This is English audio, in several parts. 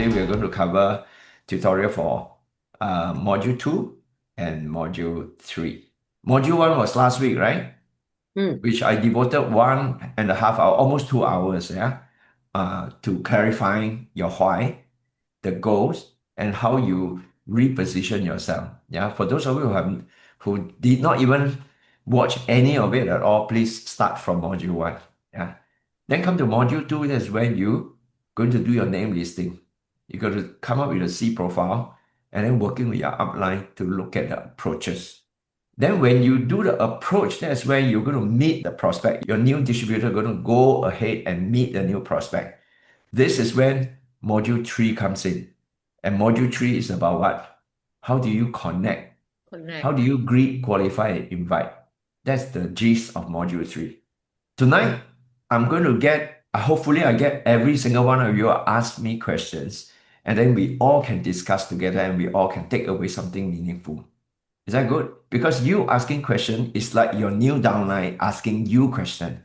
today we are going to cover tutorial for Module 2 and Module 3. Module 1 was last week, right? Which I devoted 1.5 hours, almost 2 hours, to clarifying your why, the goals, and how you reposition yourself. Yeah, for those of you who did not even watch any of it at all, please start from Module 1. Yeah. Then come to Module 2, that's when you going to do your name listing. You got to come up with a C profile and then working with your upline to look at the approaches. Then when you do the approach, that's where you're going to meet the prospect. Your new distributor going to go ahead and meet the new prospect. This is when Module 3 comes in. And Module 3 is about what? How do you connect? How do you greet, qualify, and invite? That's the gist of Module 3. Tonight, I'm going to hopefully I get every single one of you ask me questions, and then we all can discuss together and we all can take away something meaningful. Is that good? Because you asking question is like your new downline asking you question.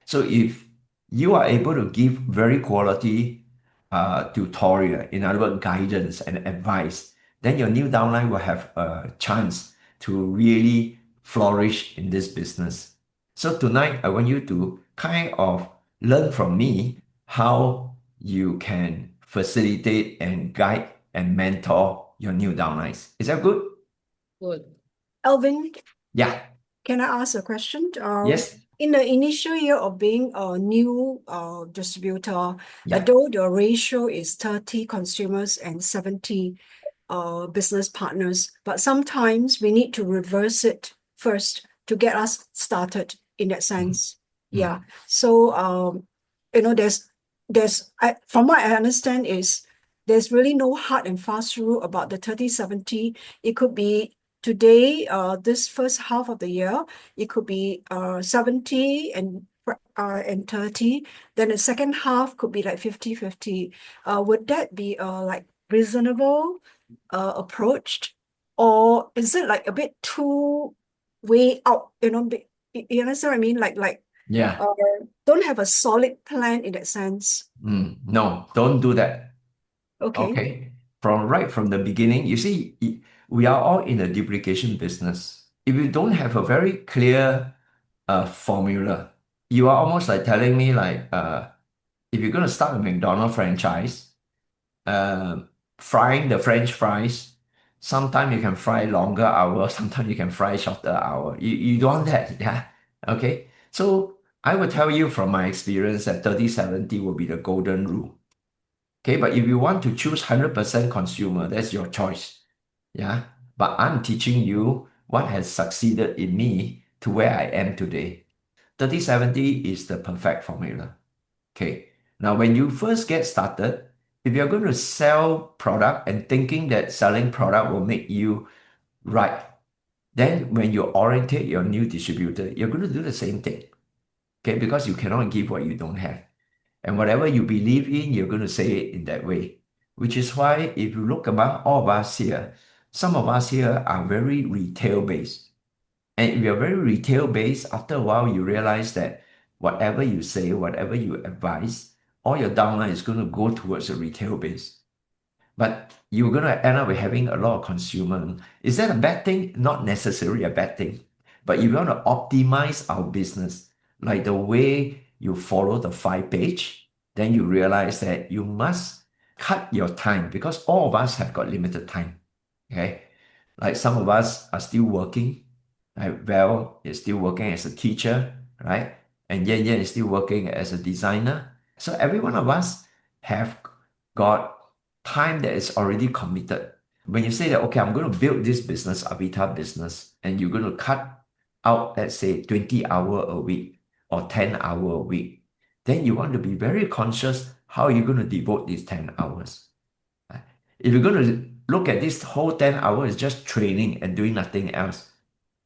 So if you are able to give very quality tutorial, in other words, guidance and advice, then your new downline will have a chance to really flourish in this business. So tonight, I want you to kind of learn from me how you can facilitate and guide and mentor your new downlines. Is that good? Good. Alvin, Yeah. can I ask a question? Yes. In the initial year of being a new distributor, Yeah. although the ratio is 30 consumers and 70 business partners, but sometimes we need to reverse it first to get us started in that sense. Yeah. So, from what I understand is there's really no hard and fast rule about the 30-70. It could be today, this first half of the year, it could be 70 and 30. Then the second half could be like 50-50. Would that be like reasonable approach, or is it like a bit too way out? You understand what I mean? Yeah. Don't have a solid plan in that sense. No, don't do that. Okay. Okay. Right from the beginning, you see, we are all in a duplication business. If you don't have a very clear formula, you are almost like telling me if you're going to start a McDonald's franchise, uh, frying the French fries, sometimes you can fry longer hour, sometimes you can fry shorter hour. You don't want that, yeah? Okay. So I will tell you from my experience that 30-70 will be the golden rule. Okay, but if you want to choose 100% consumer, that's your choice. Yeah. But I'm teaching you what has succeeded in me to where I am today. 30-70 is the perfect formula. Okay. Now, when you first get started, if you're going to sell product and thinking that selling product will make you right, then when you orientate your new distributor, you're going to do the same thing. Okay, because you cannot give what you don't have. And whatever you believe in, you're going to say it in that way. Which is why if you look among all of us here, some of us here are very retail based. And if you're very retail based, after a while you realize that whatever you say, whatever you advise, all your downline is going to go towards the retail base. But you're going to end up with having a lot of consumer. Is that a bad thing? Not necessarily a bad thing. But if you want to optimize our business, like the way you follow the 5 page, then you realize that you must cut your time because all of us have got limited time. Okay. Like some of us are still working. Like Val is still working as a teacher, right? And Yan Yan is still working as a designer. So every one of us have got time that is already committed. When you say that, okay, I'm going to build this business, Avita business, and you're going to cut out, let's say, 20 hours a week or 10 hours a week, then you want to be very conscious how you're going to devote these 10 hours. If you're going to look at this whole 10 hours just training and doing nothing else,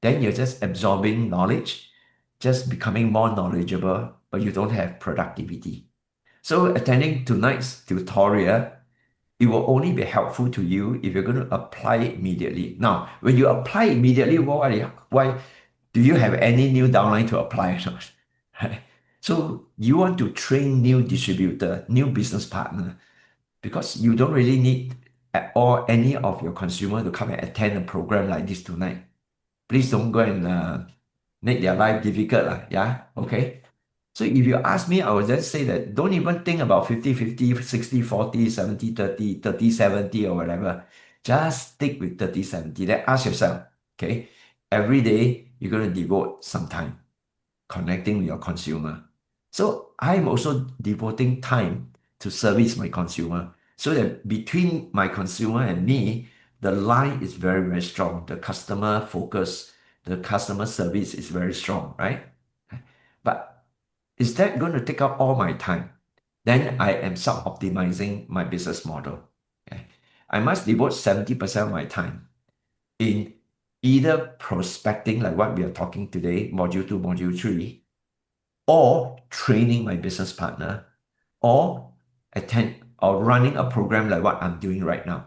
then you're just absorbing knowledge, just becoming more knowledgeable, but you don't have productivity. So attending tonight's tutorial, it will only be helpful to you if you're going to apply it immediately. Now, when you apply immediately, why do you have any new downline to apply or not? Right? So you want to train new distributor, new business partner, because you don't really need or any of your consumer to come and attend a program like this tonight. Please don't go and make their life difficult. Yeah, okay. So if you ask me, I would just say that don't even think about 50-50, 60-40, 70-30, 30-70 or whatever. Just stick with 30-70. Then ask yourself, okay, every day you're going to devote some time connecting with your consumer. So I'm also devoting time to service my consumer so that between my consumer and me, the line is very, very strong. The customer focus, the customer service is very strong, right? But is that going to take up all my time? Then I am sub-optimizing my business model. Okay? I must devote 70% of my time in either prospecting, like what we are talking today, module two, module three, or training my business partner, or attend or running a program like what I'm doing right now.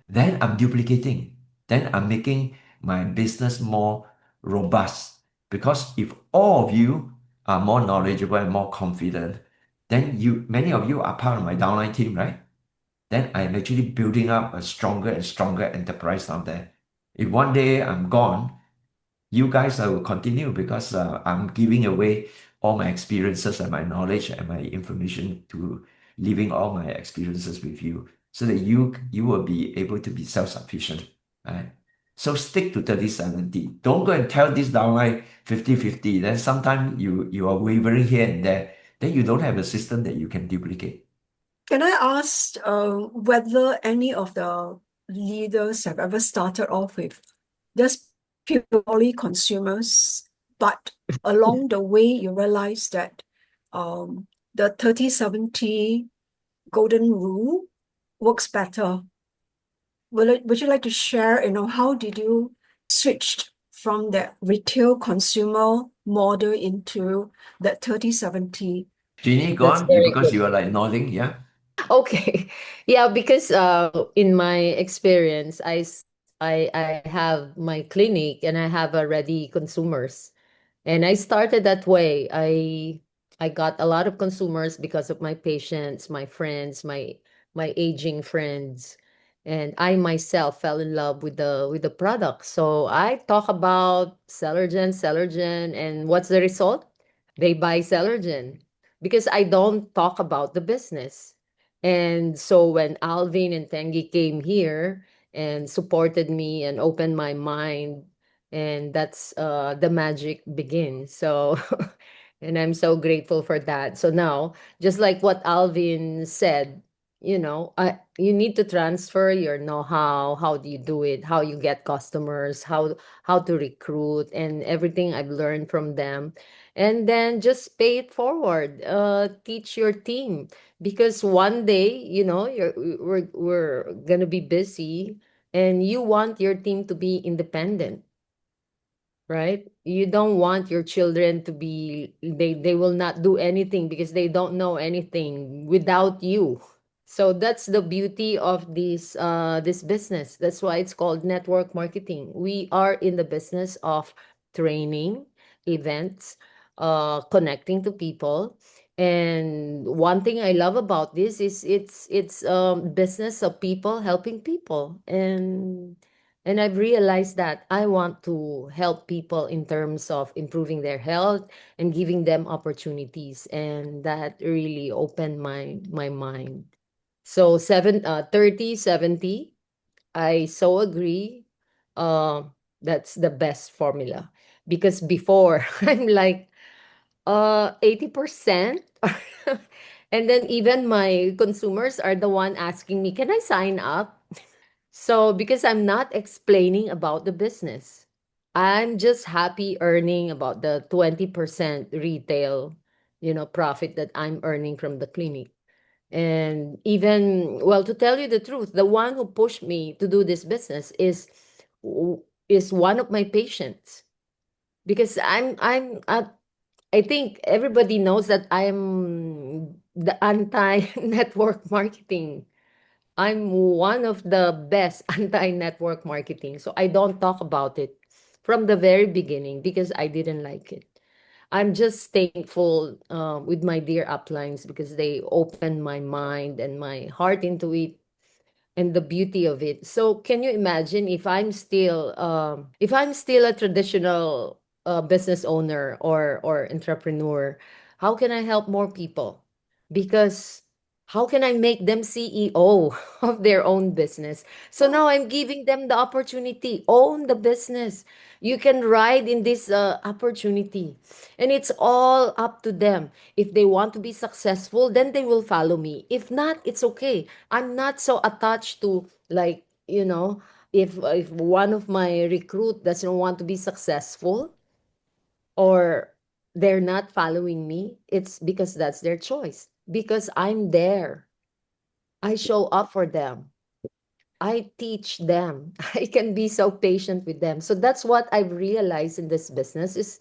Then I'm duplicating. Then I'm making my business more robust. Because if all of you are more knowledgeable and more confident, then many of you are part of my downline team, right? Then I'm actually building up a stronger and stronger enterprise out there. If one day I'm gone, you guys I will continue because I'm giving away all my experiences and my knowledge and my information to leaving all my experiences with you so that you will be able to be self-sufficient. Right? So stick to 30-70. Don't go and tell this downline 50-50. Then sometimes you are wavering here and there. Then you don't have a system that you can duplicate. Can I ask whether any of the leaders have ever started off with just purely consumers, but along the way you realize that the 30-70 golden rule works better? Would you like to share, how did you switch from the retail consumer model into that 30-70? Jeannie, go That's on. very Because good. you are like nodding, yeah. Okay. Yeah, because in my experience, I have my clinic and I have already consumers. And I started that way. I got a lot of consumers because of my patients, my friends, my aging friends. And I myself fell in love with the product. So I talk about Sellergen, and what's the result? They buy Sellergen because I don't talk about the business. And so when Alvin and Tengi came here and supported me and opened my mind, and that's the magic begins. So and I'm so grateful for that. So now, just like what Alvin said, you need to transfer your know-how. How do you do it? How you get customers? How to recruit, and everything I've learned from them. And then just pay it forward. Teach your team, because one day, we're gonna be busy, and you want your team to be independent, right? You don't want your children to be, they will not do anything because they don't know anything without you. So that's the beauty of this business. That's why it's called network marketing. We are in the business of training, events, connecting to people. And one thing I love about this is it's business of people helping people. And I've realized that I want to help people in terms of improving their health and giving them opportunities. And that really opened my mind. So 30-70, I so agree. Uh, that's the best formula. Because before, I'm like 80%. And then even my consumers are the one asking me, can I sign up? So, because I'm not explaining about the business, I'm just happy earning about the 20% retail, profit that I'm earning from the clinic. And even, well, to tell you the truth, the one who pushed me to do this business is one of my patients, because I think everybody knows that I'm the anti network marketing. I'm one of the best anti-network marketing. So I don't talk about it from the very beginning because I didn't like it. I'm just thankful with my dear uplines because they opened my mind and my heart into it and the beauty of it. So can you imagine if I'm still a traditional business owner or entrepreneur, how can I help more people? Because how can I make them CEO of their own business? So Oh, now I'm giving them the opportunity, own the business. You can ride in this opportunity, and it's all up to them. If they want to be successful, then they will follow me. If not, it's okay. I'm not so attached to, like, if one of my recruit doesn't want to be successful or they're not following me, it's because that's their choice. Because I'm there. I show up for them. I teach them. I can be so patient with them. So that's what I've realized in this business is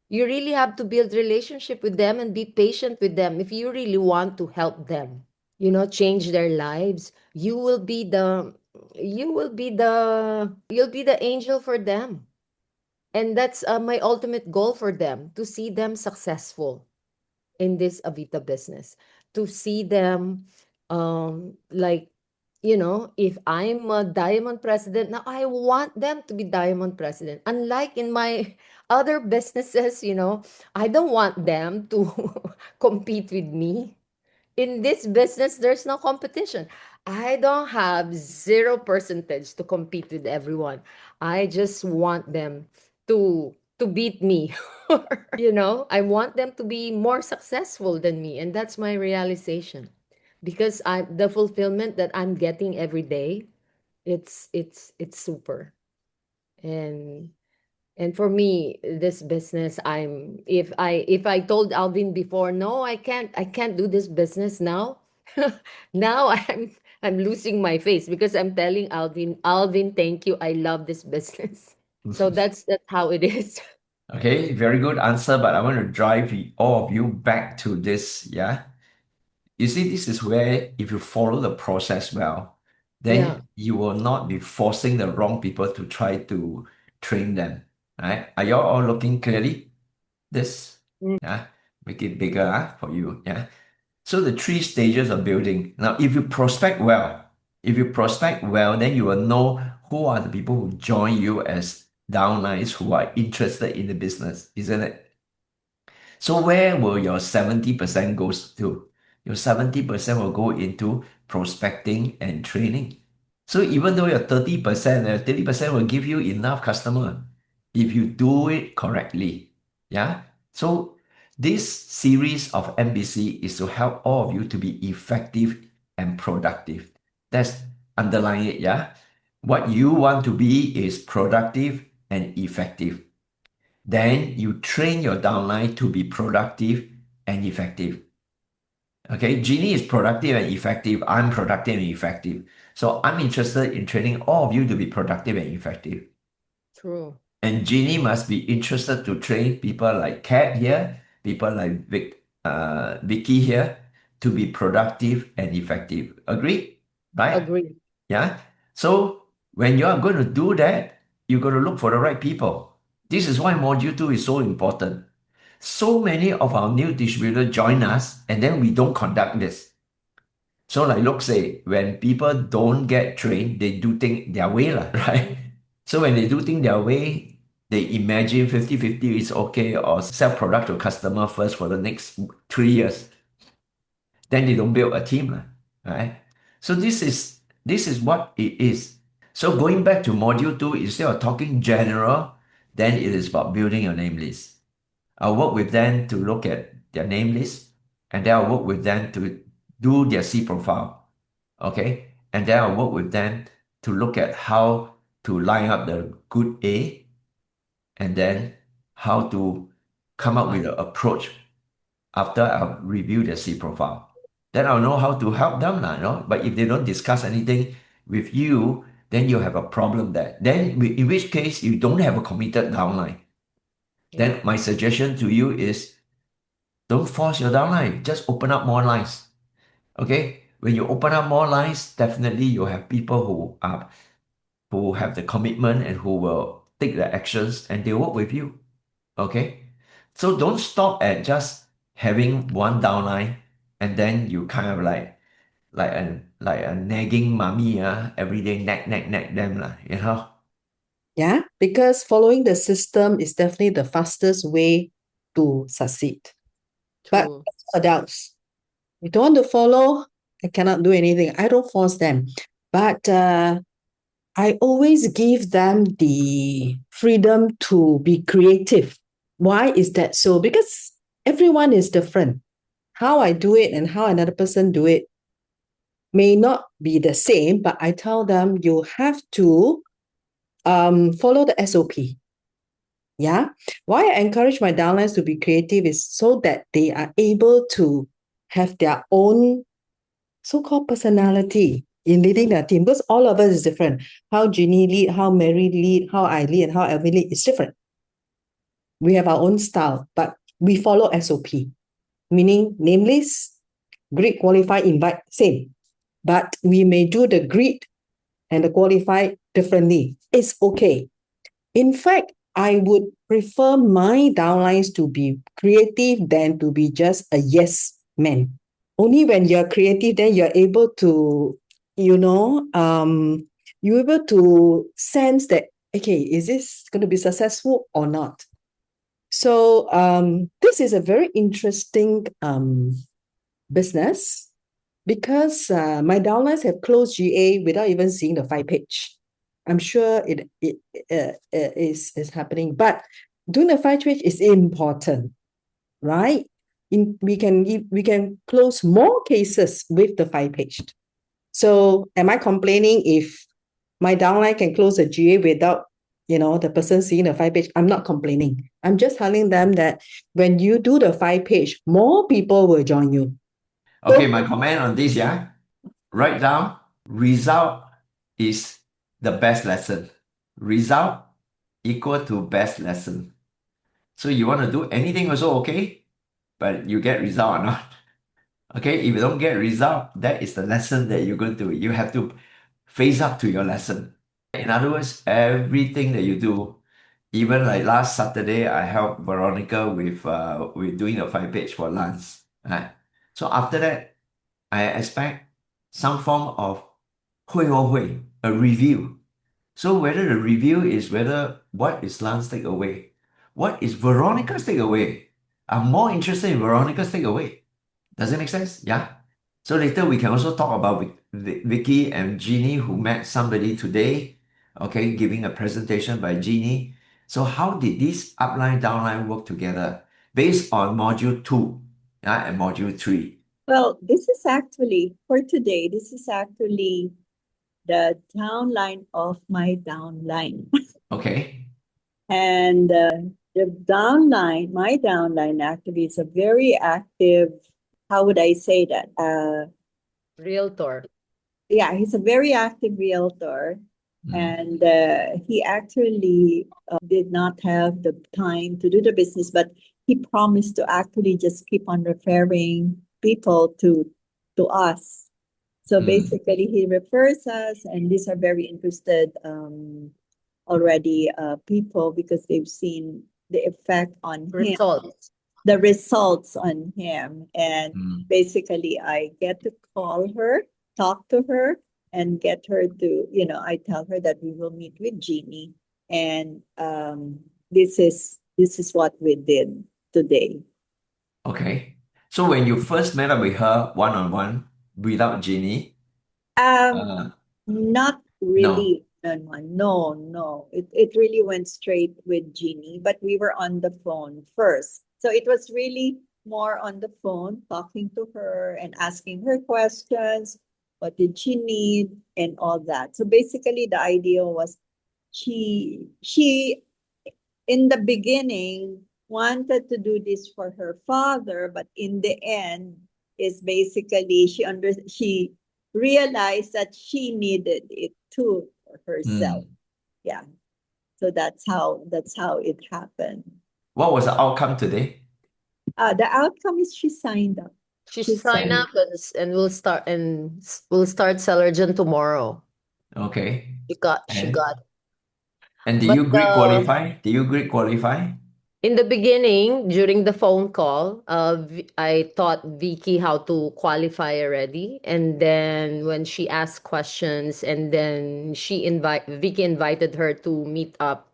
you really have to build relationship with them and be patient with them if you really want to help them, change their lives. You'll be the angel for them. And that's my ultimate goal for them, to see them successful in this Avita business, to see them like, if I'm a diamond president, now I want them to be diamond president. Unlike in my other businesses, I don't want them to compete with me. In this business, there's no competition. I don't have 0% to compete with everyone. I just want them to beat me. I want them to be more successful than me, and that's my realization. Because the fulfillment that I'm getting every day, it's super. And and for me, this business, if I told Alvin before, no, I can't do this business now. Now I'm losing my face because I'm telling Alvin, thank you. I love this business. So that's how it is. Okay, very good answer, but I want to drive all of you back to this. Yeah. You see, this is where if you follow the process well, Yeah. then you will not be forcing the wrong people to try to train them. Right? Are you all looking clearly? This, Mm. yeah, make it bigger for you. Yeah. So the three stages of building. Now, if you prospect well, then you will know who are the people who join you as downlines who are interested in the business, isn't it? So where will your 70% goes to? Your 70% will go into prospecting and training. So even though your 30%, 30% will give you enough customer if you do it correctly. Yeah. So this series of MBC is to help all of you to be effective and productive. That's underline it. Yeah. What you want to be is productive and effective. Then you train your downline to be productive and effective. Okay, Jeannie is productive and effective. I'm productive and effective. So I'm interested in training all of you to be productive and effective. True. And Jeannie must be interested to train people like Kat here, people like Vicky here, to be productive and effective. Agree? Right? Agree. Yeah. So when you are going to do that, you're going to look for the right people. This is why module 2 is so important. So many of our new distributors join us and then we don't conduct this. So like Luke say, when people don't get trained, they do things their way, lah, right? So when they do things their way, they imagine 50-50 is okay or sell product to customer first for the next 3 years. Then they don't build a team, lah, right? So this is what it is. So going back to module 2, instead of talking general, then it is about building your name list. I'll work with them to look at their name list, and then I'll work with them to do their C profile. Okay. And then I'll work with them to look at how to line up the good A and then how to come up with Profile. an approach after I've reviewed their C profile. Then I'll know how to help them, But if they don't discuss anything with you, then you have a problem there. Then in which case you don't have a committed downline. Yeah. Then my suggestion to you is don't force your downline. Just open up more lines. Okay? When you open up more lines, definitely you'll have people who have the commitment and who will take the actions and they work with you. Okay? So don't stop at just having one downline and then you kind of like a nagging mommy, every day nag them, you know. Yeah, because following the system is definitely the fastest way to succeed. But True. adults, you don't want to follow, I cannot do anything. I don't force them. But I always give them the freedom to be creative. Why is that so? Because everyone is different. How I do it and how another person do it may not be the same, but I tell them you have to follow the SOP. Yeah. Why I encourage my downlines to be creative is so that they are able to have their own so-called personality in leading their team, because all of us is different. How Jeannie lead, how Mary lead, how I lead, and how Alvin lead is different. We have our own style, but we follow SOP, meaning name list, greet, qualify, invite, same. But we may do the greet and the qualify differently. It's okay. In fact, I would prefer my downlines to be creative than to be just a yes man. Only when you're creative, then you're able to, you're able to sense that, okay, is this going to be successful or not? So this is a very interesting business because my downlines have closed GA without even seeing the 5-page. I'm sure it is happening, but doing the 5-page is important, right? We can close more cases with the 5-page. So am I complaining if my downline can close a GA without the person seeing the 5-page? I'm not complaining. I'm just telling them that when you do the 5-page, more people will join you. Okay, my comment on this, write down result is the best lesson. Result equal to best lesson. So you want to do anything also okay, but you get result or not. Okay, if you don't get result, that is the lesson that you're going to, you have to face up to your lesson. In other words, everything that you do, even like last Saturday, I helped Veronica with doing the 5-page for lunch. Right? So after that, I expect some form of 会后会, a review. So whether the review is whether what is Lan's takeaway, what is Veronica's takeaway? I'm more interested in Veronica's takeaway. Does it make sense? Yeah. So later we can also talk about Vicky and Jeannie who met somebody today. Okay, giving a presentation by Jeannie. So how did this upline downline work together based on module 2, and module 3? Well, this is actually, for today, this is actually the downline of my downline. Okay. And the downline, my downline actually is a very active, how would I say that? Realtor. Yeah, he's a very active realtor. And he actually did not have the time to do the business, but he promised to actually just keep on referring people to us. So basically, he refers us, and these are very interested already people because they've seen the effect on him, Results. the results on him. And basically, I get to call her, talk to her, and get her to, I tell her that we will meet with Jeannie. And this is what we did today. Okay. So when you first met up with her one-on-one without Jeannie, Not really one-on-one. No. It really went straight with Jeannie, but we were on the phone first. So it was really more on the phone, talking to her and asking her questions. What did she need and all that? So basically the idea was she in the beginning wanted to do this for her father, but in the end is basically she realized that she needed it too for herself. Yeah. So that's how it happened. What was the outcome today? The outcome is she signed up. She signed up and we'll start Celergen tomorrow. Okay. She got. And did But you grade qualify? Did you grade qualify? In the beginning, during the phone call, I taught Vicky how to qualify already, and then when she asked questions, and then Vicky invited her to meet up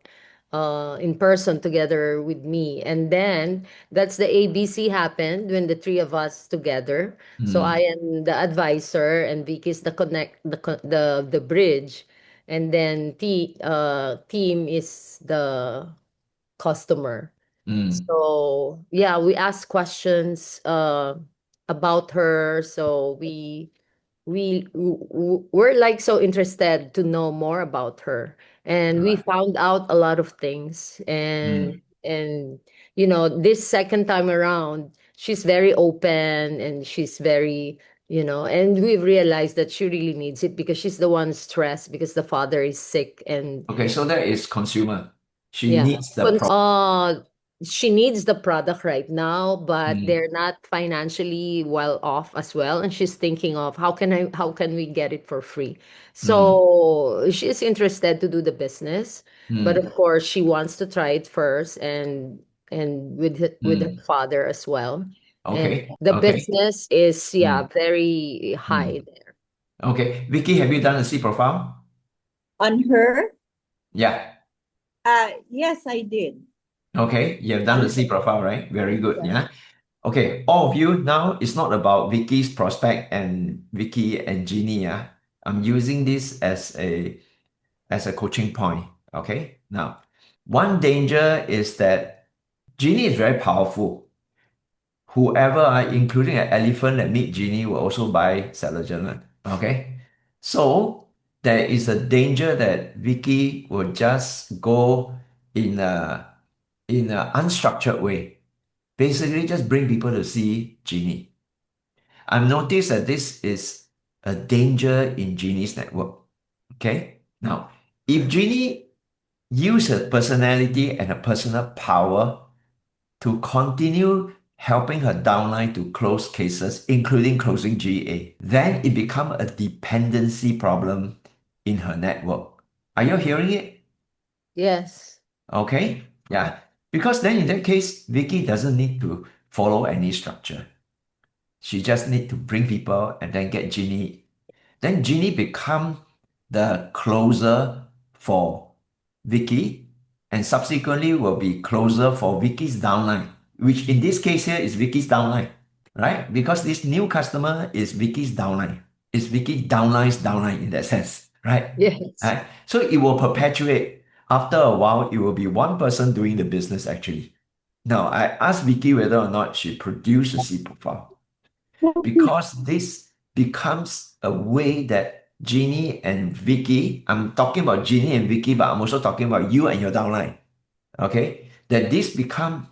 in person together with me, and then that's the ABC happened when the three of us together. So I Mm, am the advisor, and Vicky's the connect the bridge, and then team is the customer. mm. So yeah, we ask questions about her. So we're like so interested to know more about her, and we Right. found out a lot of things. Mm. And this second time around, she's very open, and she's very, and we've realized that she really needs it because she's the one stressed because the father is sick. And Okay, so that is consumer. She yeah. needs the product. She needs the product right now, but Mm, they're not financially well off as well. And she's thinking of how can we get it for free? mm, So she's interested to do the business, but mm. of course she wants to try it first, and with her Mm. father as well. And Okay, the okay. business is, yeah, Mm, very high mm. there. Okay, Vicky, have you done a C profile? On her, Yeah. yes, I did. Okay, you have done On the C profile, right? Very good. yeah. Yeah. Okay, all of you now, it's not about Vicky's prospect and Vicky and Jeannie. Yeah. I'm using this as a coaching point. Okay. Now, one danger is that Jeannie is very powerful. Whoever, including an elephant that meet Genie, will also buy Selagen. Okay, so there is a danger that Vicky will just go in a unstructured way. Basically, just bring people to see Genie. I've noticed that this is a danger in Genie's network. Okay, now if Genie use her personality and her personal power to continue helping her downline to close cases, including closing GA. Then it become a dependency problem in her network. Are you hearing it? Yes. Okay. Yeah. Because then in that case, Vicky doesn't need to follow any structure. She just need to bring people and then get Ginny. Then Ginny become the closer for Vicky and subsequently will be closer for Vicky's downline, which in this case here is Vicky's downline, right? Because this new customer is Vicky's downline. It's Vicky downline's downline in that sense, right? Yes. Right? So it will perpetuate. After a while, it will be one person doing the business actually. Now, I asked Vicky whether or not she produced a C profile because this becomes a way that Jeannie and Vicky, I'm talking about Jeannie and Vicky, but I'm also talking about you and your downline. Okay? That this become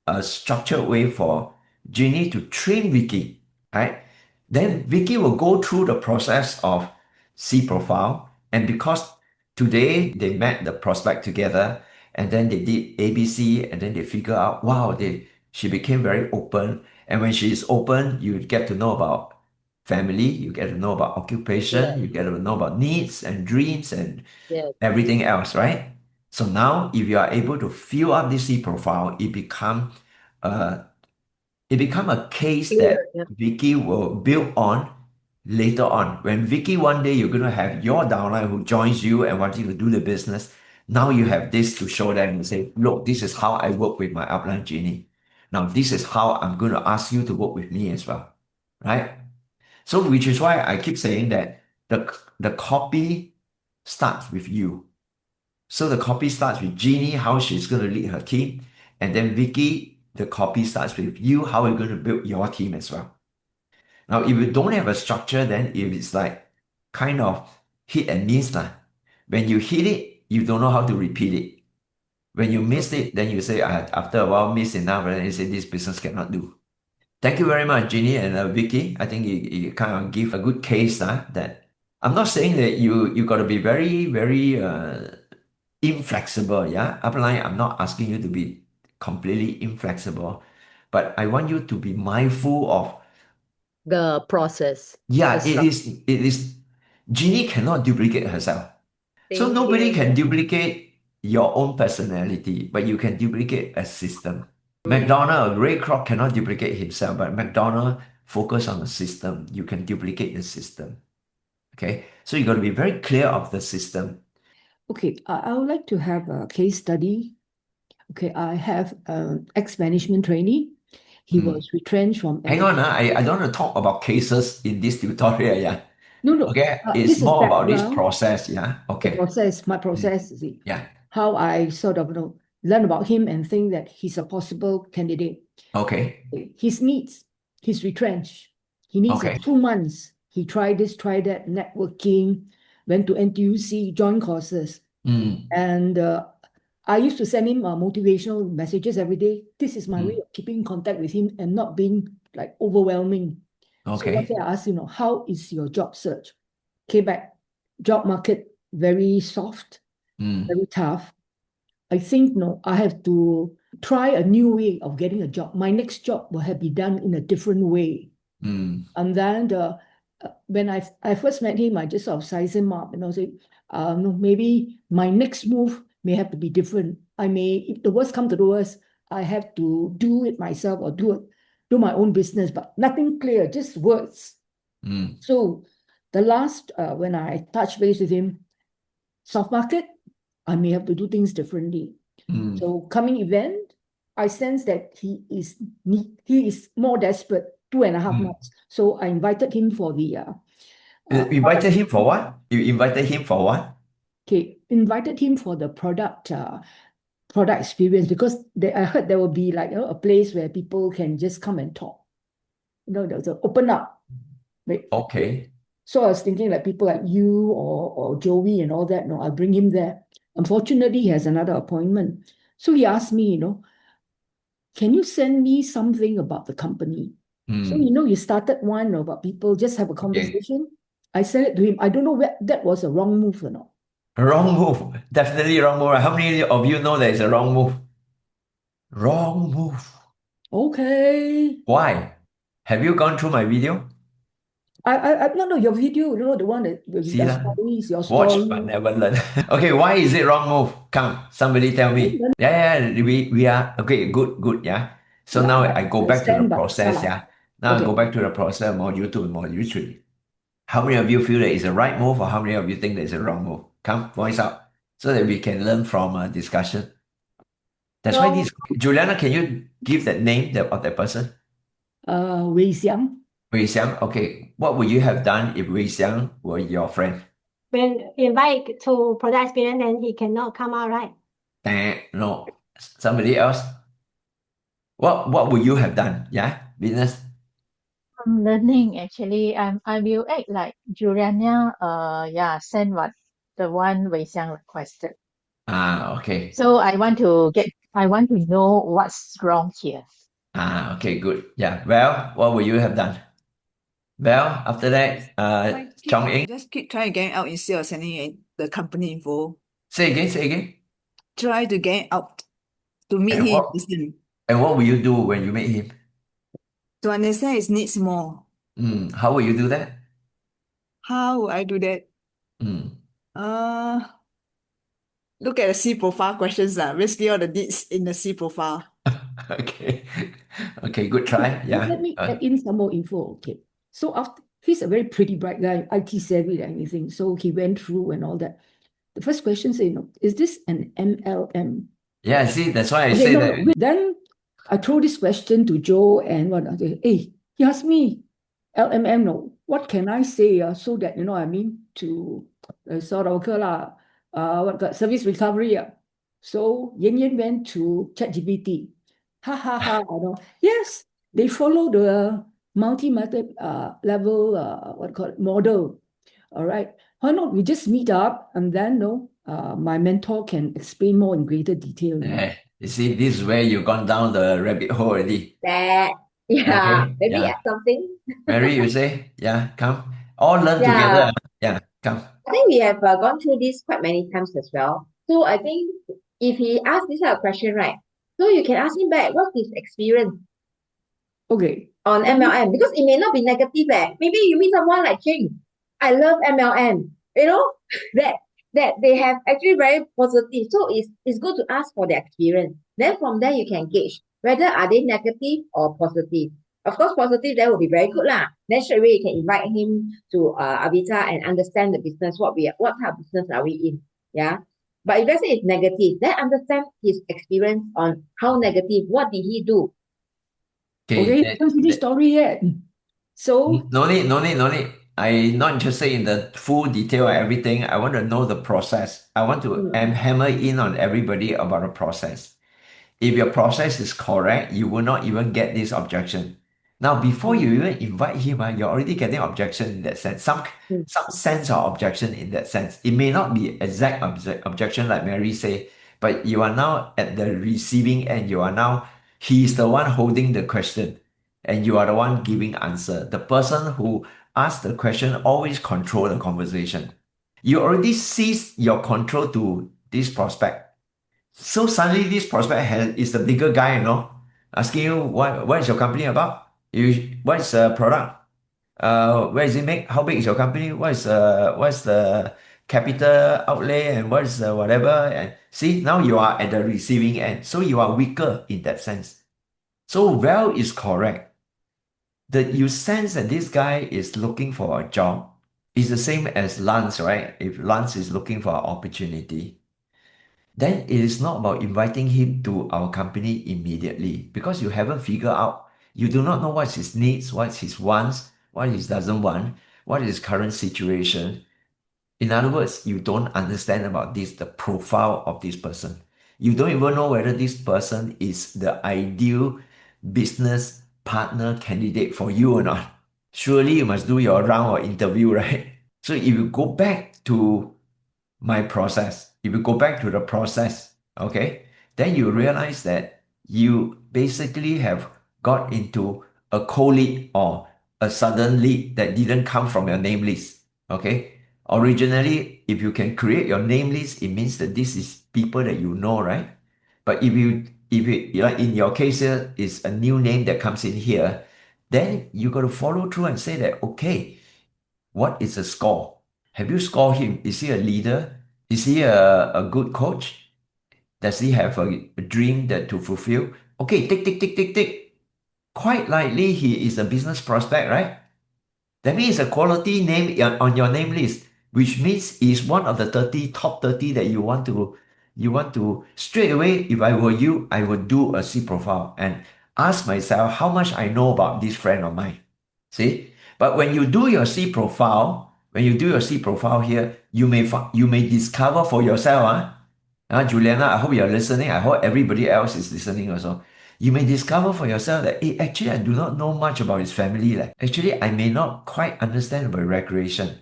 a structured way for Jeannie to train Vicky, right? Then Vicky will go through the process of C profile. And because today they met the prospect together and then they did ABC and then they figure out, wow, she became very open. And when she is open, you get to know about family, you get to know about occupation, Yes. you get to know about needs and dreams and Yes. everything else, right? So now, if you are able to fill up this C profile, uh, it become a case Clear. that Yeah. Vicky will build on later on. When Vicky one day you're going to have your downline who joins you and wanting to do the business, now you have this to show them and say, look, this is how I work with my upline genie. Now this is how I'm going to ask you to work with me as well, right? So which is why I keep saying that the copy starts with you. So the copy starts with Jeannie, how she's going to lead her team. And then Vicky, the copy starts with you, how you're going to build your team as well. Now, if you don't have a structure, then if it's like kind of hit and miss, lah. When you hit it, you don't know how to repeat it. When you miss it, then you say, after a while, miss enough, and then you say, this business cannot do. Thank you very much, Jeannie and Vicky. I think you kind of give a good case that I'm not saying that you got to be very, very inflexible. Yeah, upline, I'm not asking you to be completely inflexible, but I want you to be mindful of, The process, the yeah, structure. it is, Jeannie cannot duplicate herself. So Thank nobody you. can duplicate. your own personality, but you can duplicate a system. McDonald, Ray Kroc cannot duplicate himself, but McDonald focus on the system. You can duplicate the system. Okay, so you got to be very clear of the system. Okay, I would like to have a case study. Okay, I have an ex-management trainee. He was retrenched from Hang on, I don't want to talk about cases in this tutorial. Yeah, No, okay, it's this is more about this background. process. Yeah, The okay, process, my process, you see, yeah, how I sort of learn about him and think that he's a possible candidate. okay, His needs, he's retrenched. He needs okay. 2 months. He tried this, tried that, networking, went to NTUC, joined courses. And I used to send him motivational messages every day. This is my way of keeping in contact with him and not being like overwhelming. So one day Okay. I asked him, how is your job search? Came back, job market very soft, very tough. I think no, I have to try a new way of getting a job. My next job will have be done in a different way. And then when I first met him, I just sort of sized him up and I was like, no, maybe my next move may have to be different. I may, if the worst come to the worst, I have to do it myself or do my own business, but nothing clear, just words. So the last, when I touched base with him, soft market, I may have to do things differently. So coming event, I sense that he is more desperate, 2.5 months. So I invited him for the Invited him for what? You invited him for what? invited him for the product experience because I heard there will be like a place where people can just come and talk. There's open up. Right? Okay. So I was thinking like people like you or Joey and all that. No, I'll bring him there. Unfortunately, he has another appointment. So he asked me, can you send me something about the company? So, you started one about people, just have a conversation. I sent it to him. I don't know whether that was a wrong move or not. Wrong move. Definitely wrong move. How many of you know that it's a wrong move? Wrong move. Okay. Why? Have you gone through my video? No, your video, the one that with See your lah. stories, your Watch story. but never learn. Okay, why is it wrong move? Come, somebody tell me. Yeah, we are okay, good, yeah. So Yeah, now I I go back to the understand, but process, salah. yeah. Now I Okay. go back to the process, module 2 and module 3. How many of you feel that it's a right move or how many of you think that it's a wrong move? Come, voice out so that we can learn from a discussion. That's why this, Juliana, can you give that name of that person? Wei Xiang. Wei Xiang. Okay, what would you have done if Wei Xiang were your friend? When invite to product experience, then he cannot come out, right? No, somebody else. What would you have done? Yeah, business. I'm learning actually. I will act like Juliana. Send what the one Wei Xiang requested. Okay. So I want to know what's wrong here. Okay, good. Yeah. Well, what would you have done? Well, after that, Chong Ing. Just keep trying to get out instead of sending in the company info. Say again. Try to get out to meet And him, what listen, and what will you do when you meet him? to understand his needs more. How will you do that? How would I do that? Uh, Look at the C profile questions. Basically all the needs in the C profile. Okay. Okay, good try. Yeah. Let me add in some more info. Okay. So after he's a very pretty bright guy, IT savvy and everything. So he went through and all that. The first question say, is this an MLM? Yeah, see, that's why I Okay, say no, that. no. Then I throw this question to Joe and what I say, hey, he asked me, LMM, no, what can I say so that, to sort of, okay, service recovery. So Yen went to ChatGPT. Ha ha ha, Yes, they follow the multi-method level, model. All right. Why not we just meet up and then my mentor can explain more in greater detail. You see, this is where you've gone down the rabbit hole already. Maybe Yeah. add something. Mary, you say? Yeah, come. All learn Yeah, together. Yeah, come. I think we have gone through this quite many times as well. So I think if he asks this kind of question, right, so you can ask him back, what's his experience Okay. on MLM? Because it may not be negative. Maybe you meet someone like Ching. I love MLM. That that they have actually very positive. So it's good to ask for their experience. Then from there you can gauge whether are they negative or positive. Of course, positive that will be very good lah. Then straight away you can invite him to Avita and understand the business, what type of business are we in. Yeah. But if let's say it's negative, then understand his experience on how negative, what did he do? Okay, haven't finished story yet. So no need, no need, no need. I'm not interested in the full detail and everything. I want to know the process. I want to hammer in on everybody about the process. If your process is correct, you will not even get this objection. Now, before you even invite him, you're already getting objection in that sense. Some sense of objection in that sense. It may not be exact objection like Mary say, but you are now at the receiving end. He's the one holding the question, and you are the one giving answer. The person who asks the question always control the conversation. You already cease your control to this prospect. So suddenly this prospect is the bigger guy, asking you what is your company about? What is the product? Where is it made? How big is your company? What's the capital outlay and what is the whatever? And see, now you are at the receiving end. So you are weaker in that sense. So well is correct. That you sense that this guy is looking for a job. It's the same as Lance, right? If Lance is looking for an opportunity, then it is not about inviting him to our company immediately because you haven't figured out, you do not know what's his needs, what's his wants, what he doesn't want, what is his current situation. In other words, you don't understand about the profile of this person. You don't even know whether this person is the ideal business partner candidate for you or not. Surely you must do your round of interview, right? So if you go back to my process, if you go back to the process, okay, then you realize that you basically have got into a cold lead or a sudden lead that didn't come from your name list. Okay. Originally, if you can create your name list, it means that this is people that you know, right? But like in your case here, is a new name that comes in here, then you got to follow through and say that, okay, what is the score? Have you scored him? Is he a leader? Is he a good coach? Does he have a dream that to fulfill? Okay, tick, tick, tick, tick, tick. Quite likely he is a business prospect, right? That means a quality name on your name list, which means is one of the top 30 that you want to straight away. If I were you, I would do a C profile and ask myself how much I know about this friend of mine. See? But when you do your C profile, here, you may discover for yourself, Juliana, I hope you're listening. I hope everybody else is listening also. You may discover for yourself that actually I do not know much about his family. Actually, I may not quite understand about recreation.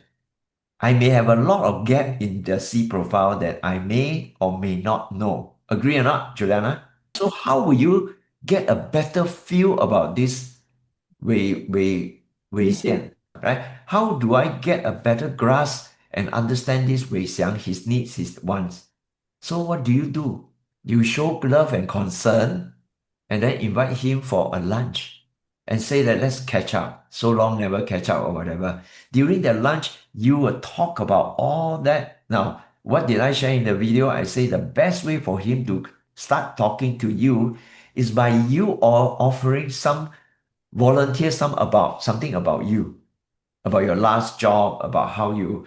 I may have a lot of gap in the C profile that I may or may not know. Agree or not, Juliana? So how will you get a better feel about this Wei Xian, right? How do I get a better grasp and understand this Wei Xiang, his needs, his wants? So what do? You show love and concern and then invite him for a lunch and say that let's catch up. So long never catch up or whatever. During the lunch, you will talk about all that. Now, what did I share in the video? I say the best way for him to start talking to you is by you all offering volunteer something about you, about your last job, about how you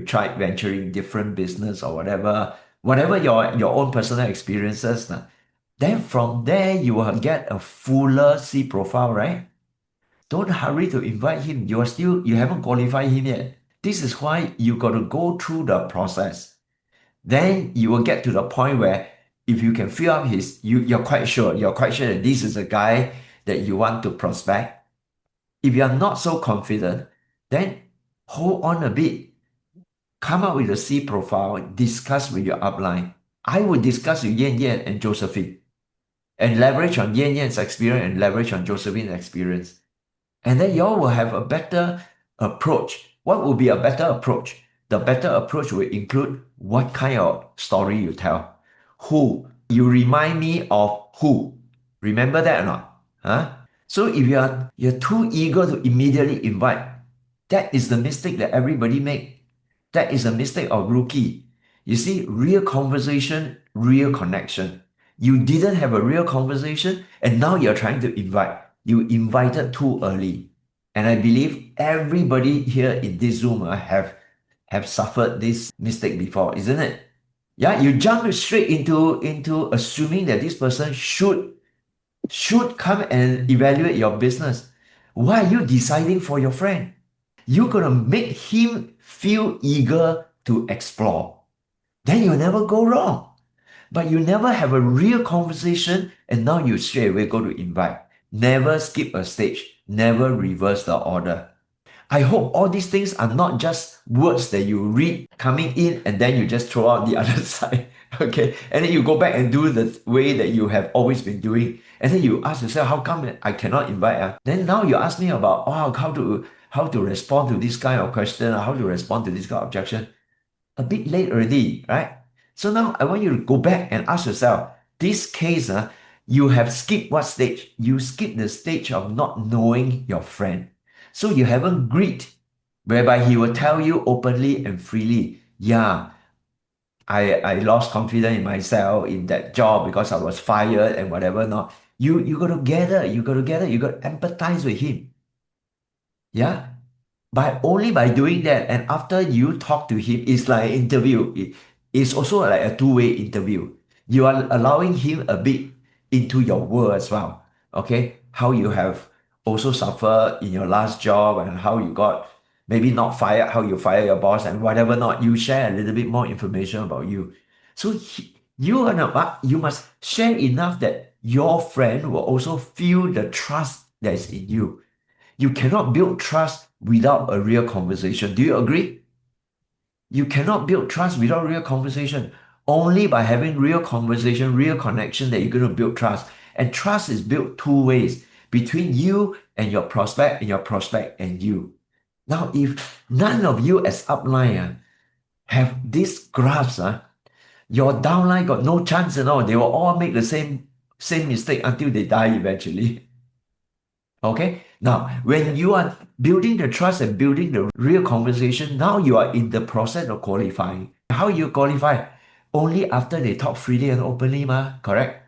tried venturing different business or whatever your own personal experiences. Then from there you will get a fuller C profile, right? Don't hurry to invite him. You haven't qualified him yet. This is why you got to go through the process. Then you will get to the point where if you can fill up you're quite sure that this is a guy that you want to prospect. If you are not so confident, then hold on a bit. Come up with a C profile, discuss with your upline. I would discuss with Yan Yan and Josephine and leverage on Yan Yan's experience and leverage on Josephine's experience. And then y'all will have a better approach. What will be a better approach? The better approach will include what kind of story you tell. Who? You remind me of who. Remember that or not? Huh? So if you're too eager to immediately invite, that is the mistake that everybody make. That is a mistake of rookie. You see, real conversation, real connection. You didn't have a real conversation, and now you're trying to invite. You invited too early. And I believe everybody here in this Zoom have suffered this mistake before, isn't it? Yeah, you jump straight into assuming that this person should come and evaluate your business. Why are you deciding for your friend? You're gonna make him feel eager to explore. Then you'll never go wrong. But you never have a real conversation, and now you straight away go to invite. Never skip a stage, never reverse the order. I hope all these things are not just words that you read coming in and then you just throw out the other side. Okay. And then you go back and do the way that you have always been doing. And then you ask yourself, how come I cannot invite? Then now you ask me about how to respond to this kind of question, or how to respond to this kind of objection. A bit late already, right? So now I want you to go back and ask yourself, this case, you have skipped what stage? You skipped the stage of not knowing your friend. So you haven't greet, whereby he will tell you openly and freely, yeah, I lost confidence in myself in that job because I was fired and whatever not. You got to gather, you got to empathize with him. Yeah. Only by doing that, and after you talk to him, it's like an interview. It's also like a two-way interview. You are allowing him a bit into your world as well. Okay, how you have also suffered in your last job and how you got maybe not fired, how you fire your boss and whatever not. You share a little bit more information about you. So you must share enough that your friend will also feel the trust that is in you. You cannot build trust without a real conversation. Do you agree? You cannot build trust without real conversation. Only by having real conversation, real connection that you're going to build trust. And trust is built two ways, between you and your prospect, and your prospect and you. Now, if none of you as upline have these graphs, your downline got no chance at all. They will all make the same mistake until they die eventually. Okay. Now, when you are building the trust and building the real conversation, now you are in the process of qualifying. How you qualify? Only after they talk freely and openly, correct?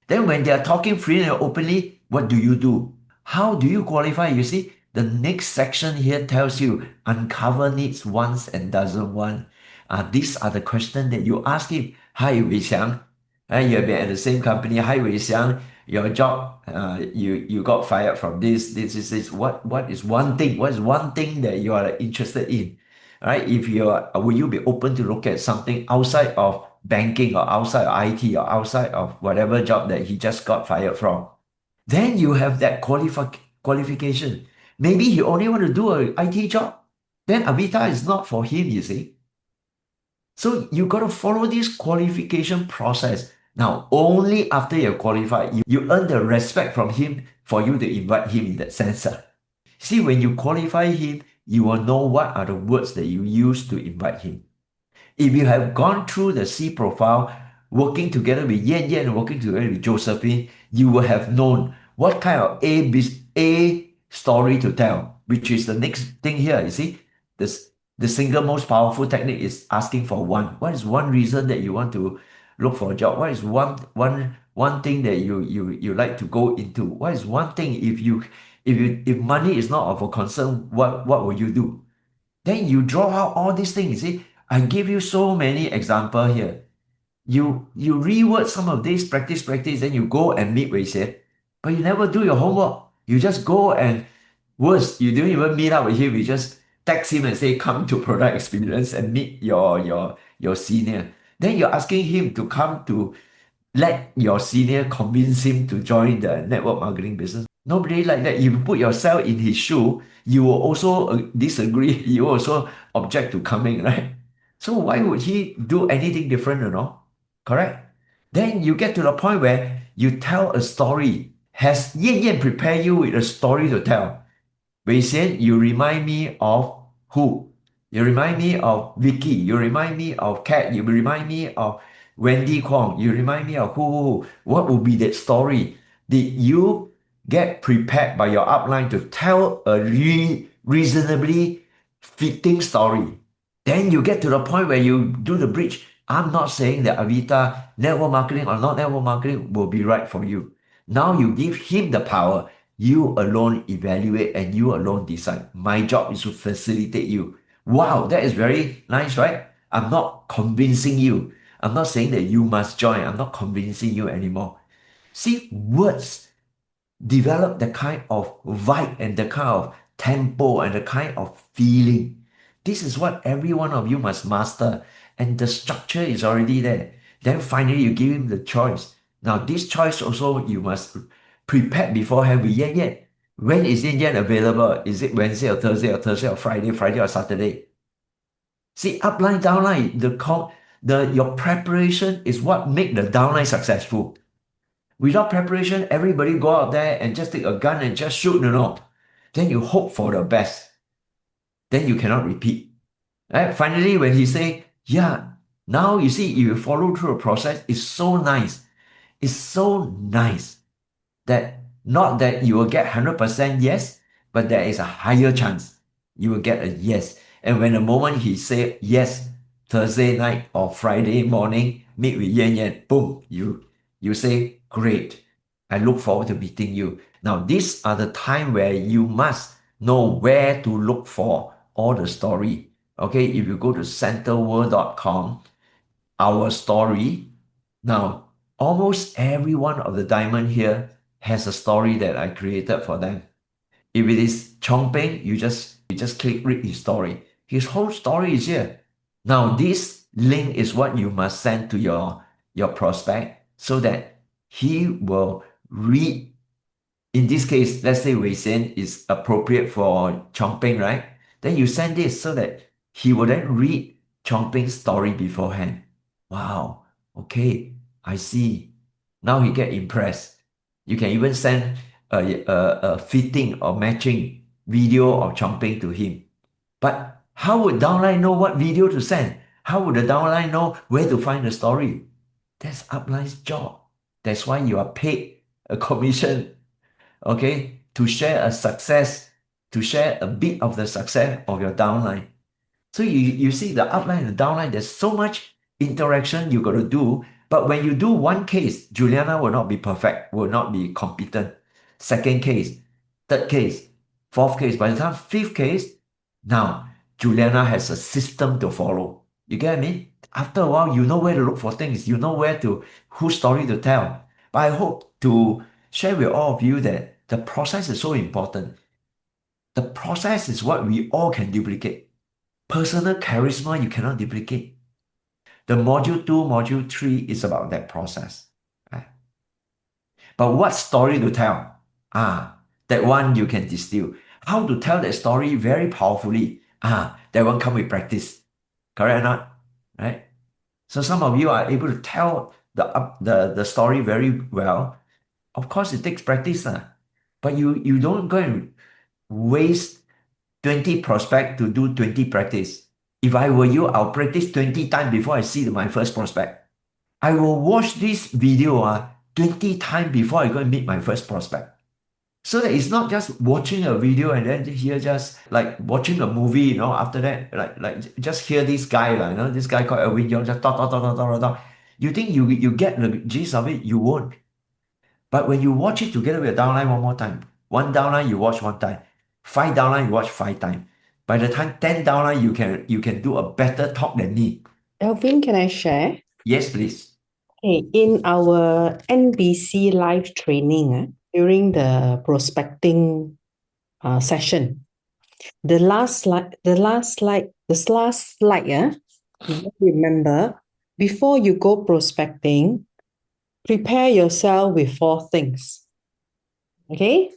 Then when they are talking freely and openly, what do you do? How do you qualify? You see, the next section here tells you uncover needs, wants, and doesn't want. These are the questions that you ask him. Hi, Wei Xiang. You have been at the same company. Hi, Wei Xiang. Your job, you got fired from this. What is one thing? What is one thing that you are interested in? Right? If you are, will you be open to look at something outside of banking or outside of IT or outside of whatever job that he just got fired from? Then you have that qualification. Maybe he only want to do an IT job. Then Avita is not for him, you see. So you got to follow this qualification process. Now, only after you're qualified, you earn the respect from him for you to invite him in that sense. See, when you qualify him, you will know what are the words that you use to invite him. If you have gone through the C profile, working together with Yan Yan, working together with Josephine, you will have known what kind of A story to tell, which is the next thing here. You see, the single most powerful technique is asking for one. What is one reason that you want to look for a job? What is one thing that you like to go into? What is one thing if money is not of a concern, what will you do? Then you draw out all these things. You see, I give you so many examples here. You reword some of these, practice, then you go and meet Wei Xie, but you never do your homework. You just go and worse, you don't even meet up with him. You just text him and say, come to product experience and meet your senior. Then you're asking him to come to let your senior convince him to join the network marketing business. Nobody like that. If you put yourself in his shoe, you will also disagree. You will also object to coming, right? So why would he do anything different or not? Correct? Then you get to the point where you tell a story. Has Yan Yan prepare you with a story to tell? Wei Xian, you remind me of who? You remind me of Vicky. You remind me of Kat. You remind me of Wendy Kwong. You remind me of who? What would be that story? Did you get prepared by your upline to tell a reasonably fitting story Then you get to the point where you do the bridge. I'm not saying that Avita, network marketing or not network marketing will be right for you. Now you give him the power. You alone evaluate and you alone decide. My job is to facilitate you. Wow, that is very nice, right? I'm not convincing you. I'm not saying that you must join. I'm not convincing you anymore. See, words develop the kind of vibe and the kind of tempo and the kind of feeling. This is what every one of you must master. And the structure is already there. Then finally, you give him the choice. Now, this choice also you must prepare beforehand with Yan Yan. When is Yan Yan available? Is it Wednesday or Thursday or Friday, Friday or Saturday? See, upline, downline, your preparation is what make the downline successful. Without preparation, everybody go out there and just take a gun and just shoot, Then you hope for the best. Then you cannot repeat. Right? Finally, when he say, yeah, now you see, if you follow through a process, it's so nice. It's so nice that not that you will get 100% yes, but there is a higher chance you will get a yes. And when the moment he say yes, Thursday night or Friday morning, meet with Yan Yan, boom, you say, great. I look forward to meeting you. Now, these are the time where you must know where to look for all the story. Okay, if you go to centerworld.com, our story, now, almost every one of the diamond here has a story that I created for them. If it is Chongpeng, you just click read his story. His whole story is here. Now, this link is what you must send to your prospect so that he will read. In this case, let's say Wei Xian is appropriate for Chongpeng, right? Then you send this so that he will then read Chongpeng's story beforehand. Wow, okay, I see. Now he get impressed. You can even send a fitting or matching video of Chongpeng to him. But how would downline know what video to send? How would the downline know where to find the story? That's upline's job. That's why you are paid a commission, okay, to share a success, to share a bit of the success of your downline. So you see the upline and the downline, there's so much interaction you got to do. But when you do one case, Juliana will not be perfect, will not be competent. Second case, third case, fourth case. By the time fifth case, now Juliana has a system to follow. You get what I mean? After a while, you know where to look for things. You know whose story to tell. But I hope to share with all of you that the process is so important. The process is what we all can duplicate. Personal charisma, you cannot duplicate. The module 2, module 3 is about that process. Right? But what story to tell? That one you can distill. How to tell that story very powerfully? That one come with practice. Correct or not? Right? So some of you are able to tell the story very well. Of course, it takes practice. But you don't go and waste 20 prospect to do 20 practice. If I were you, I'll practice 20 times before I see my first prospect. I will watch this video 20 times before I go and meet my first prospect. So that it's not just watching a video and then here just like watching a movie, after that, like just hear this guy, this guy called Alvin, just talk. You think you get the gist of it? You won't. But when you watch it together with a downline one more time, one downline you watch one time, 5 downline you watch 5 times. By the time 10 downline, you can do a better talk than me. Alvin, can I share? Yes, please. Okay, in our NBC live training, during the prospecting session, the last slide, you remember, before you go prospecting, prepare yourself with 4 things. Okay?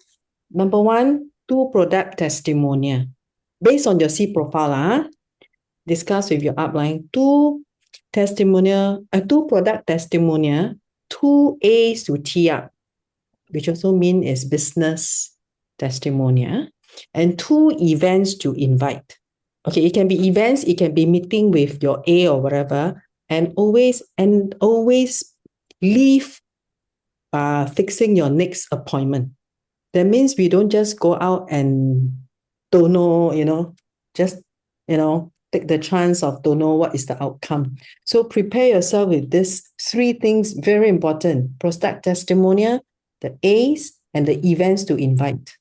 Number 1, 2 product testimonial. Based on your C profile, discuss with your upline 2 product testimonial, 2 A's to tee up, which also mean is business testimonial, and 2 events to invite. Okay, it can be events, it can be meeting with your A or whatever, and always leave fixing your next appointment. That means we don't just go out and don't know, just, take the chance of don't know what is the outcome. So prepare yourself with these three things, very important: prospect testimonial, the A's, and the events to invite.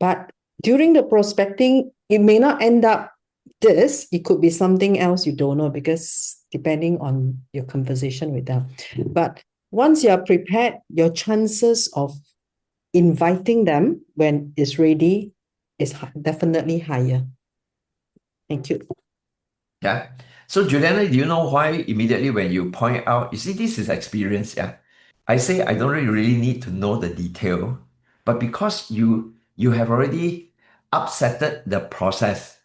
But during the prospecting, it may not end up this, it could be something else you don't know, because depending on your conversation with them. But once you are prepared, your chances of inviting them when it's ready is definitely higher. Thank you. Yeah. So Juliana, do you know why immediately when you point out, you see, this is experience, yeah. I say I don't really need to know the detail, but because you have already upsetted the process,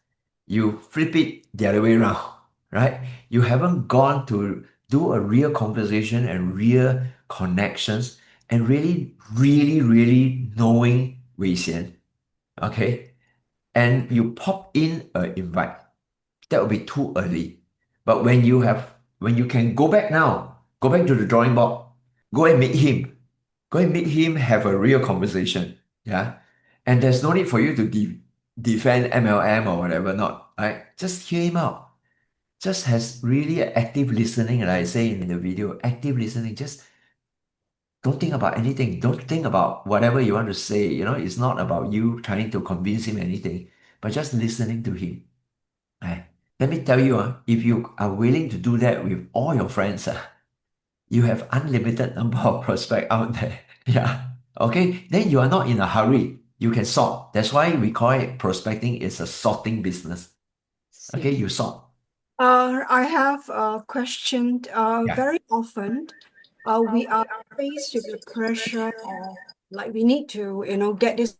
you flip it the other way around, right? You haven't gone to do a real conversation and real connections and really knowing Wei Xian, okay? And you pop in an invite, that will be too early. But when you can go back now, go back to the drawing board, go and meet him, have a real conversation. Yeah. And there's no need for you to defend MLM or whatever, not, right? Just hear him out. Just has really active listening, like I say in the video, active listening. Just don't think about anything. Don't think about whatever you want to say. It's not about you trying to convince him anything, but just listening to him. Eh, Let me tell you, if you are willing to do that with all your friends, you have unlimited number of prospects out there. Yeah. Okay. Then you are not in a hurry. You can sort. That's why we call it prospecting is a sorting business. Okay. You sort. I have a question. Yeah. Very often, we are faced with the pressure of like we need to, get this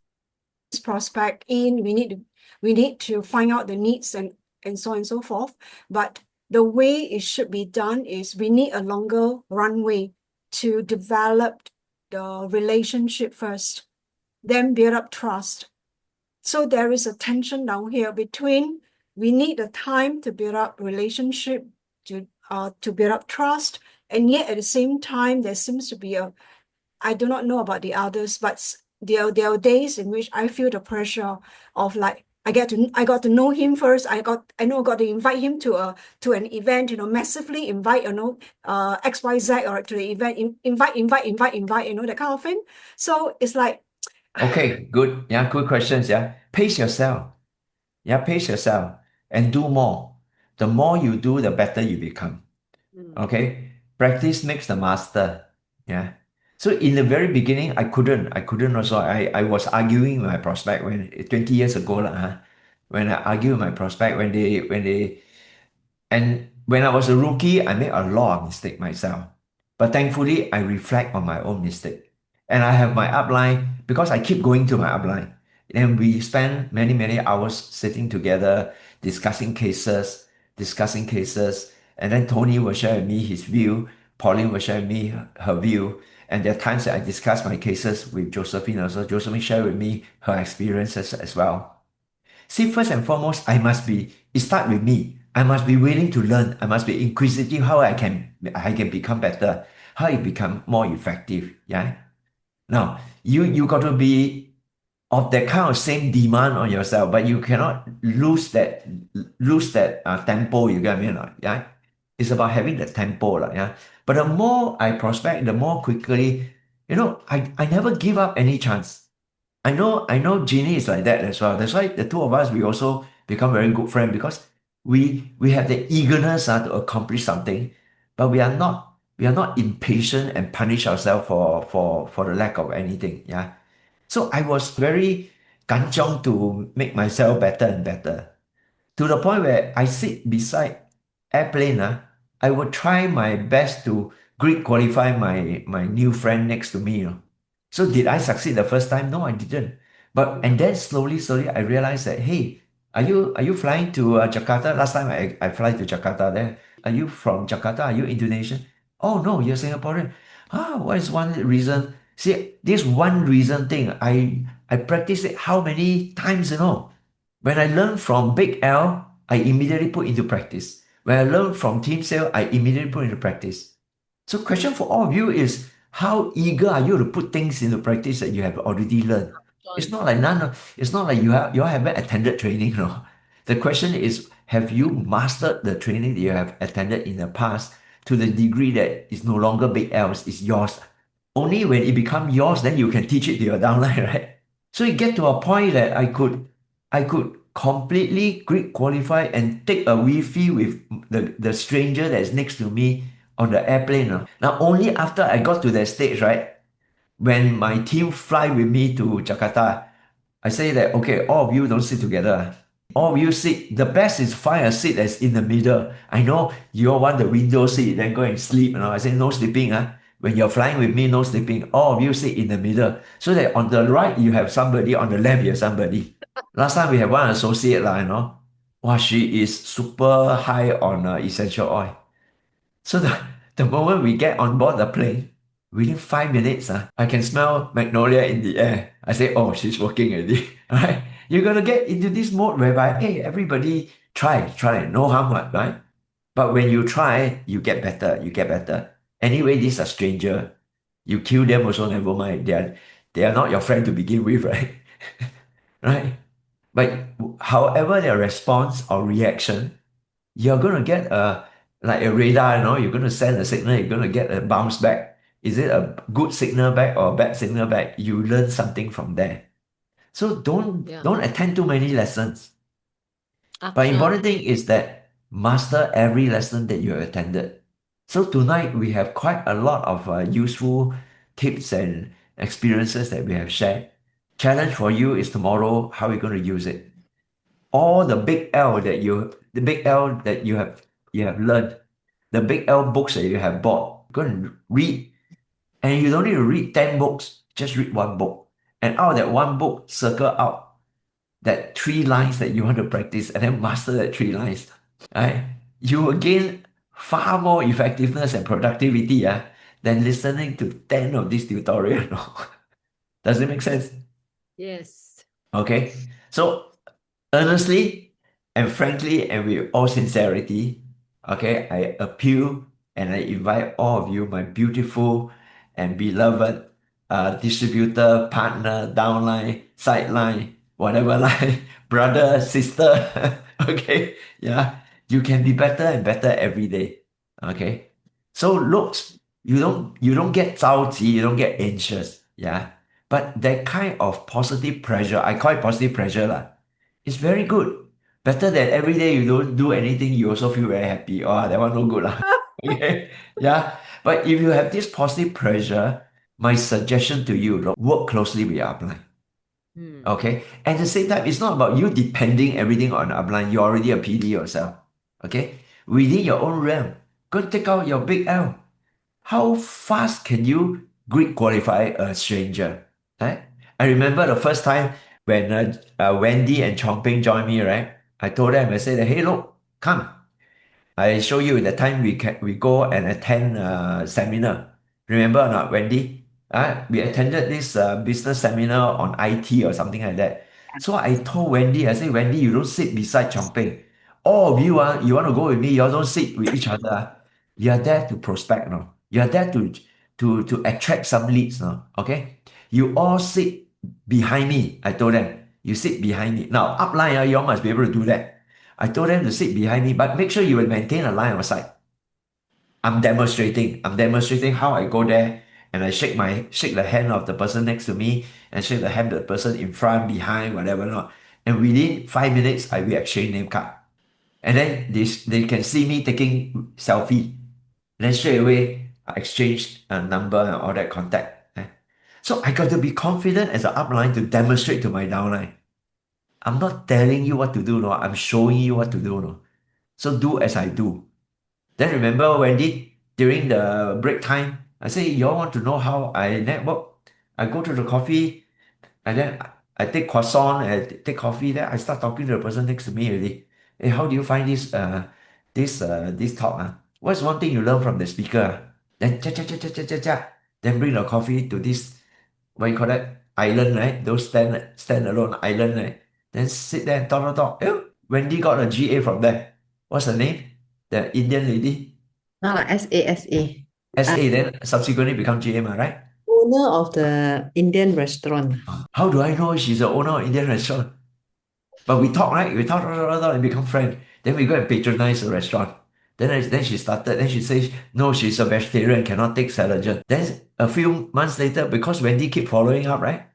prospect in. We need to find out the needs and so on and so forth. But the way it should be done is we need a longer runway to develop the relationship first, then build up trust. So there is a tension down here between we need the time to build up relationship, to build up trust, and yet at the same time there seems to be I do not know about the others, but there are days in which I feel the pressure of like I got to know him first. I got to invite him to an event, massively invite, XYZ or to the event, invite, that kind of thing. So it's like Okay. Good. Yeah. Good questions. Yeah. Pace yourself. Yeah. Pace yourself and do more. The more you do, the better you become. Okay. Practice makes the master. Yeah. So in the very beginning, I couldn't also. I was arguing with my prospect when 20 years ago, when I argue with my prospect, and when I was a rookie, I made a lot of mistakes myself. But thankfully, I reflect on my own mistake. And I have my upline because I keep going to my upline. And we spend many, many hours sitting together, discussing cases. And then Tony will share with me his view. Pauline will share with me her view. And there are times that I discuss my cases with Josephine also. Josephine share with me her experiences as well. See, first and foremost, it start with me. I must be willing to learn. I must be inquisitive how I can become better, how I become more effective. Yeah. Now, you got to be of that kind of same demand on yourself, but you cannot lose that tempo. You get what I mean? Yeah. It's about having the tempo. Yeah. But the more I prospect, the more quickly, I never give up any chance. I know Jeannie is like that as well. That's why the two of us, we also become very good friends because we have the eagerness to accomplish something, but we are not impatient and punish ourselves for the lack of anything. Yeah. So I was very kanchong to make myself better and better to the point where I sit beside airplane. I would try my best to greet qualify my new friend next to me. So did I succeed the first time? No, I didn't. But and then slowly, I realized that hey, are you flying to Jakarta? Last time I fly to Jakarta. Then are you from Jakarta? Are you Indonesian? Oh no, you're Singaporean. What is one reason? See, this one reason thing, I practice it how many times, When I learn from Big L, I immediately put into practice. When I learn from Team Sale, I immediately put into practice. So question for all of you is, how eager are you to put things into practice that you have already learned? It's not like you all haven't attended training, The question is, have you mastered the training that you have attended in the past to the degree that it's no longer Big L's, it's yours? Only when it becomes yours, then you can teach it to your downline, right? So it get to a point that I could completely Greek qualify and take a Wi-Fi with the stranger that's next to me on the airplane. Now, only after I got to that stage, right, when my team fly with me to Jakarta, I say that, okay, all of you don't sit together. All of you sit. The best is find a seat that's in the middle. I know you all want the window seat, then go and sleep. I say, no sleeping. When you're flying with me, no sleeping. All of you sit in the middle. So that on the right, you have somebody. On the left, you have somebody. Last time we have one associate, Wow, she is super high on essential oil. So the moment we get on board the plane, within 5 minutes, I can smell magnolia in the air. I say, oh, she's working already. Right? You're gonna get into this mode whereby, hey, everybody try, no harm, right? But when you try, you get better, you get better. Anyway, these are stranger. You kill them also, never mind. They are not your friend to begin with, right? Right? But however their response or reaction, you're going to get like a radar, you're going to send a signal, you're going to get a bounce back. Is it a good signal back or a bad signal back? You learn something from there. So don't Yeah. don't attend too many lessons. But Action. important thing is that master every lesson that you have attended. So tonight we have quite a lot of useful tips and experiences that we have shared. Challenge for you is tomorrow how you're going to use it. All the big L that you have learned, the big L books that you have bought, go and read. And you don't need to read 10 books, just read one book. And out of that one book, circle out that 3 lines that you want to practice and then master that 3 lines. Right? You will gain far more effectiveness and productivity than listening to 10 of these tutorials. Does it make sense? Yes. Okay. So earnestly and frankly and with all sincerity, okay, I appeal and I invite all of you, my beautiful and beloved distributor, partner, downline, sideline, whatever line, brother, sister, okay, yeah, you can be better and better every day, okay. So looks, you don't get salty, you don't get anxious, yeah. But that kind of positive pressure, I call it positive pressure lah. It's very good. Better than every day you don't do anything, you also feel very happy. Oh, that one no good lah. Okay. Yeah. But if you have this positive pressure, my suggestion to you, work closely with your upline. Okay. At the same time, it's not about you depending everything on upline. You're already a PD yourself. Okay. Within your own realm, go take out your big L. How fast can you Greek qualify a stranger? Right? I remember the first time when Wendy and Chongping joined me, right? I told them, I said, hey, look, come. I show you the time we go and attend a seminar. Remember or not, Wendy? We attended this business seminar on IT or something like that. So I told Wendy, I said, Wendy, you don't sit beside Chongping. All of you, you want to go with me, you all don't sit with each other. You are there to prospect, no? You are there to attract some leads, no? Okay? You all sit behind me. I told them, you sit behind me. Now, upline, you all must be able to do that. I told them to sit behind me, but make sure you will maintain a line of sight. I'm demonstrating how I go there and I shake the hand of the person next to me and shake the hand of the person in front, behind, whatever not. And within 5 minutes, we exchange name card. And then they can see me taking selfie. Then straight away, I exchange a number and all that contact. So I got to be confident as an upline to demonstrate to my downline. I'm not telling you what to do, no. I'm showing you what to do, no. So do as I do. Then remember, Wendy, during the break time, I say, you all want to know how I network? I go to the coffee and then I take croissant and take coffee. Then I start talking to the person next to me already. Hey, how do you find this talk? What's one thing you learn from the speaker? Then cha cha cha cha cha cha cha. Then bring the coffee to this, what you call that, island, right? Those stand alone island, right? Then sit there and talk. Wendy got a GA from there. What's her name? The Indian lady. SASA, SA, then subsequently become GM, right? owner of the Indian restaurant. How do I know she's the owner of Indian restaurant? But we talk, right? We talk, and become friends. Then we go and patronize the restaurant. Then she started, then she says, no, she's a vegetarian, cannot take salads. Then a few months later, because Wendy keep following up, right?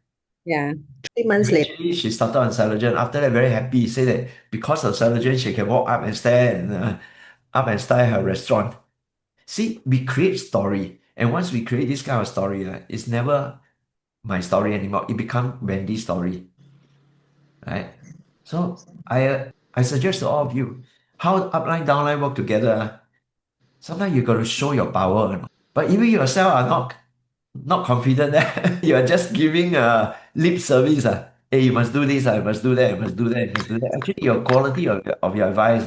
Yeah. 3 months later. Eventually, she started on Salagen. After that, very happy. Say that because of Salagen, she can walk up and stare and up and style her restaurant. See, we create story, and once we create this kind of story, it's never my story anymore. It becomes Wendy's story, right? So I suggest to all of you how upline downline work together. Sometimes you got to show your power, but even yourself are not confident that you are just giving lip service. Hey, you must do this, you must do that, you must do that, you must do that. Actually, your quality of your advice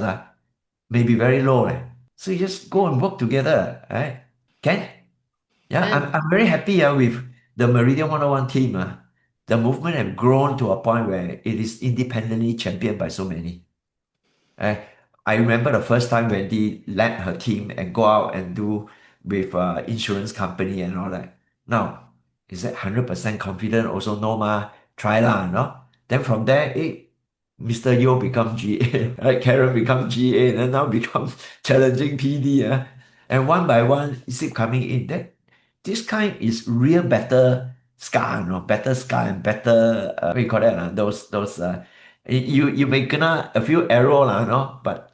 may be very low. So you just go and work together, right? Can? Yeah, And I'm very happy with the Meridian 101 team. The movement have grown to a point where it is independently championed by so many. I, I remember the first time Wendy led her team and go out and do with insurance company and all that. Now, is that 100% confident? Also, no ma, try lah, no? Then from there, Mr. Yo become GA, right? Karen become GA, and then now become challenging PD. And one by one, you keep coming in. This kind is real better scar, better scar and better, what you call that? Those you may gonna a few arrow lah, no? But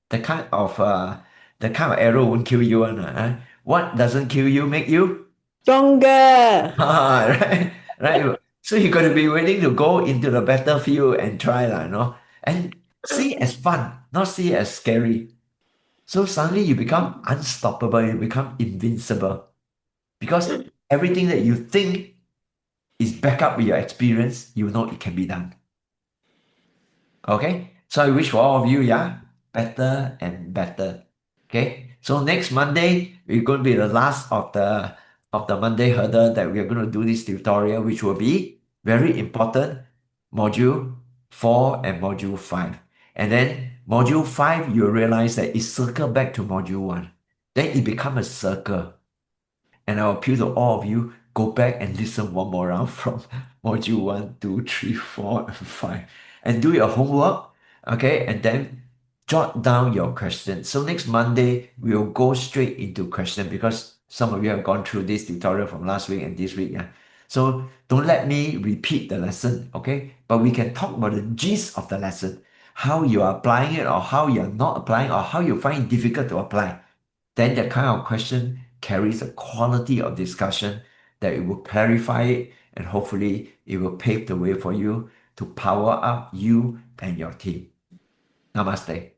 the kind of arrow won't kill you one. What doesn't kill you make you Stronger. right? Right. So you got to be willing to go into the battlefield and try lah, and see it as fun, not see it as scary. So suddenly you become unstoppable, you become invincible because everything that you think is backed up with your experience, you know it can be done. Okay, so I wish for all of you, better and better. Okay, so next Monday we're going to be the last of the Monday hurdle that we're going to do this tutorial, which will be very important, module 4 and module 5. And then module 5, you'll realize that it circle back to module 1. Then it become a circle. And I'll appeal to all of you, go back and listen one more round from module 1, 2, 3, 4, and 5. And do your homework, okay? And then jot down your questions. So next Monday, we'll go straight into question because some of you have gone through this tutorial from last week and this week. So don't let me repeat the lesson, okay? But we can talk about the gist of the lesson, how you are applying it or how you're not applying or how you find it difficult to apply. Then that kind of question carries a quality of discussion that it will clarify it and hopefully it will pave the way for you to power up you and your team. Namaste.